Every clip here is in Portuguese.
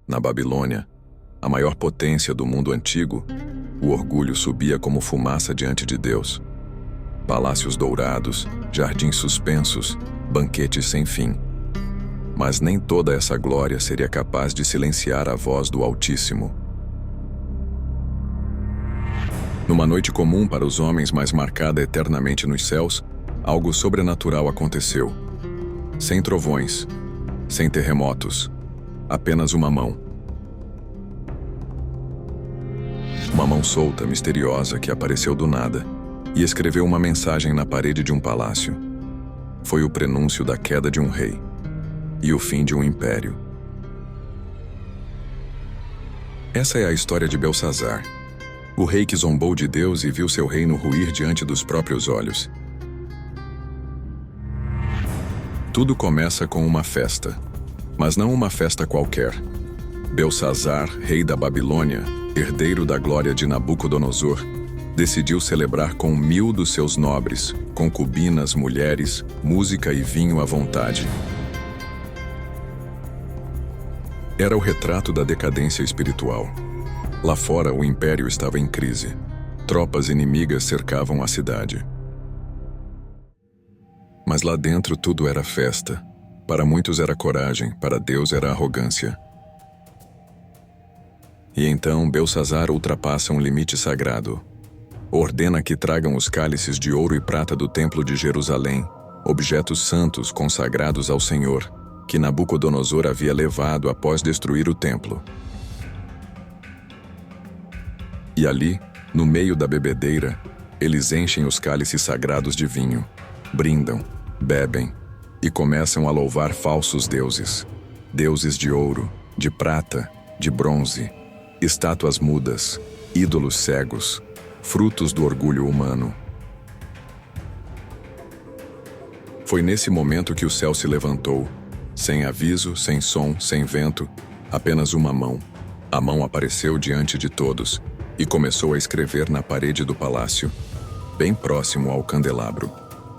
Na Babilônia, a maior potência do mundo antigo, o orgulho subia como fumaça diante de Deus. Palácios dourados, jardins suspensos, banquetes sem fim. Mas nem toda essa glória seria capaz de silenciar a voz do Altíssimo. Numa noite comum para os homens, mas marcada eternamente nos céus, algo sobrenatural aconteceu. Sem trovões, sem terremotos, apenas uma mão. Uma mão solta, misteriosa, que apareceu do nada e escreveu uma mensagem na parede de um palácio. Foi o prenúncio da queda de um rei e o fim de um império. Essa é a história de Belsazar, o rei que zombou de Deus e viu seu reino ruir diante dos próprios olhos. Tudo começa com uma festa, mas não uma festa qualquer. Belsazar, rei da Babilônia, herdeiro da glória de Nabucodonosor, decidiu celebrar com 1000 dos seus nobres, concubinas, mulheres, música e vinho à vontade. Era o retrato da decadência espiritual. Lá fora, o império estava em crise. Tropas inimigas cercavam a cidade. Mas lá dentro tudo era festa. Para muitos era coragem, para Deus era arrogância. E então Belsazar ultrapassa um limite sagrado. Ordena que tragam os cálices de ouro e prata do templo de Jerusalém, objetos santos consagrados ao Senhor, que Nabucodonosor havia levado após destruir o templo. E ali, no meio da bebedeira, eles enchem os cálices sagrados de vinho, brindam, bebem e começam a louvar falsos deuses. Deuses de ouro, de prata, de bronze, estátuas mudas, ídolos cegos, frutos do orgulho humano. Foi nesse momento que o céu se levantou, sem aviso, sem som, sem vento, apenas uma mão. A mão apareceu diante de todos e começou a escrever na parede do palácio, bem próximo ao candelabro.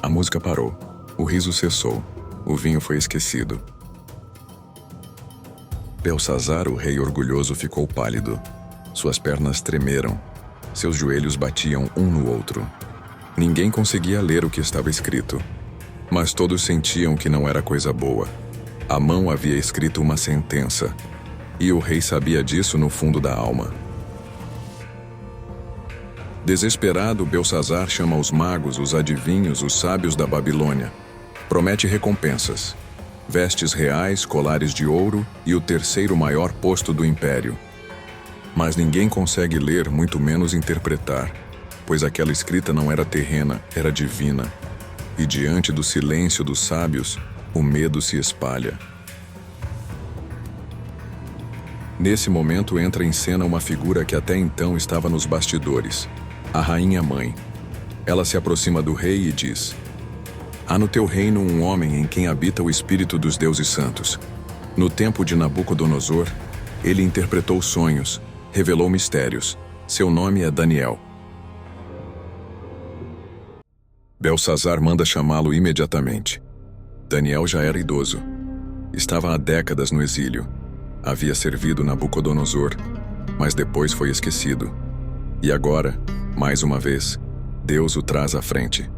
A música parou, o riso cessou, o vinho foi esquecido. Belsazar, o rei orgulhoso, ficou pálido. Suas pernas tremeram, seus joelhos batiam um no outro. Ninguém conseguia ler o que estava escrito, mas todos sentiam que não era coisa boa. A mão havia escrito uma sentença, e o rei sabia disso no fundo da alma. Desesperado, Belsazar chama os magos, os adivinhos, os sábios da Babilônia. Promete recompensas, vestes reais, colares de ouro e o terceiro maior posto do império. Mas ninguém consegue ler, muito menos interpretar, pois aquela escrita não era terrena, era divina. E diante do silêncio dos sábios, o medo se espalha. Nesse momento entra em cena uma figura que até então estava nos bastidores, a rainha-mãe. Ela se aproxima do rei e diz: "Há no teu reino um homem em quem habita o espírito dos deuses santos. No tempo de Nabucodonosor, ele interpretou sonhos, revelou mistérios. Seu nome é Daniel." Belsazar manda chamá-lo imediatamente. Daniel já era idoso. Estava há décadas no exílio. Havia servido Nabucodonosor, mas depois foi esquecido. E agora, mais uma vez, Deus o traz à frente.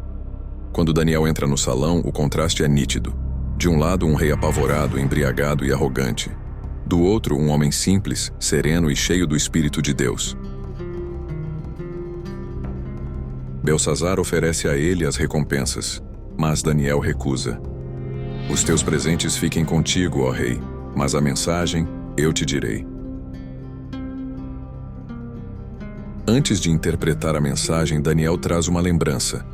Quando Daniel entra no salão, o contraste é nítido. De um lado, um rei apavorado, embriagado e arrogante. Do outro, um homem simples, sereno e cheio do Espírito de Deus. Belsazar oferece a ele as recompensas, mas Daniel recusa. "Os teus presentes fiquem contigo, ó rei, mas a mensagem eu te direi." Antes de interpretar a mensagem, Daniel traz uma lembrança.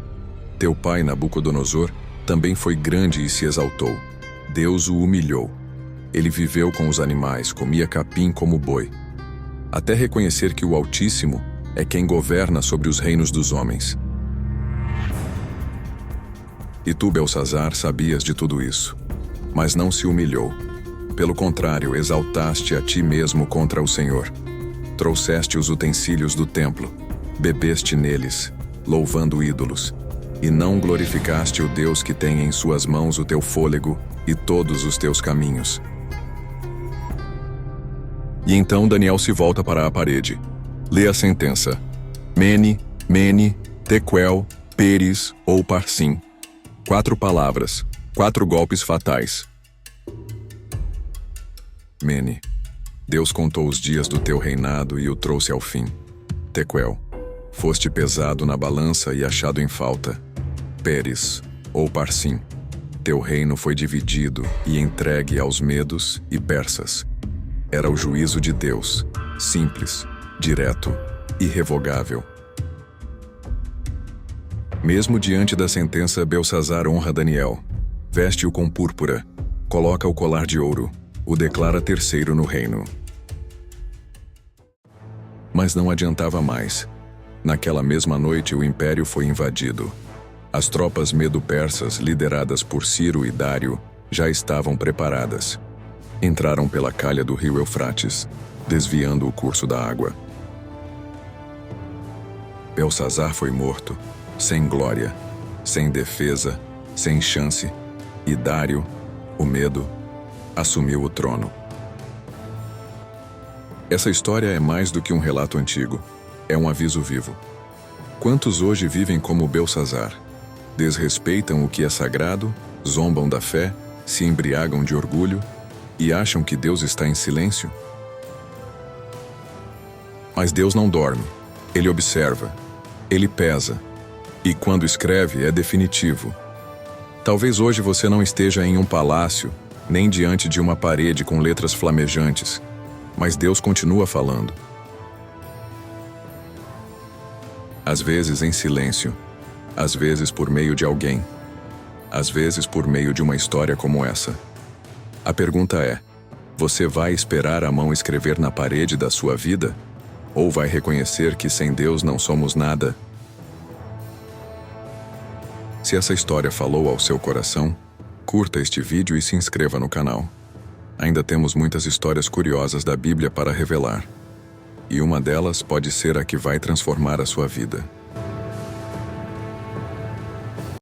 Teu pai, Nabucodonosor, também foi grande e se exaltou. Deus o humilhou. Ele viveu com os animais, comia capim como boi, até reconhecer que o Altíssimo é quem governa sobre os reinos dos homens. E tu, Belsazar, sabias de tudo isso, mas não se humilhou. Pelo contrário, exaltaste a ti mesmo contra o Senhor. Trouxeste os utensílios do templo, bebeste neles, louvando ídolos, e não glorificaste o Deus que tem em suas mãos o teu fôlego e todos os teus caminhos. E então Daniel se volta para a parede. Lê a sentença. Mene, Mene, Tekel, Peres ou Parsim. 4 palavras, 4 golpes fatais. Mene. Deus contou os dias do teu reinado e o trouxe ao fim. Tekel. Foste pesado na balança e achado em falta. Peres ou Parsim. Teu reino foi dividido e entregue aos medos e persas. Era o juízo de Deus, simples, direto, irrevogável. Mesmo diante da sentença, Belsazar honra Daniel. Veste-o com púrpura, coloca o colar de ouro, o declara terceiro no reino. Mas não adiantava mais. Naquela mesma noite, o império foi invadido. As tropas medo-persas, lideradas por Ciro e Dário, já estavam preparadas. Entraram pela calha do rio Eufrates, desviando o curso da água. Belsazar foi morto, sem glória, sem defesa, sem chance, e Dário, o medo, assumiu o trono. Essa história é mais do que um relato antigo, é um aviso vivo. Quantos hoje vivem como Belsazar? Desrespeitam o que é sagrado, zombam da fé, se embriagam de orgulho e acham que Deus está em silêncio? Mas Deus não dorme. Ele observa. Ele pesa. E quando escreve, é definitivo. Talvez hoje você não esteja em um palácio, nem diante de uma parede com letras flamejantes, mas Deus continua falando. Às vezes em silêncio, às vezes por meio de alguém, às vezes por meio de uma história como essa. A pergunta é: você vai esperar a mão escrever na parede da sua vida? Ou vai reconhecer que sem Deus não somos nada? Se essa história falou ao seu coração, curta este vídeo e se inscreva no canal. Ainda temos muitas histórias curiosas da Bíblia para revelar. E uma delas pode ser a que vai transformar a sua vida.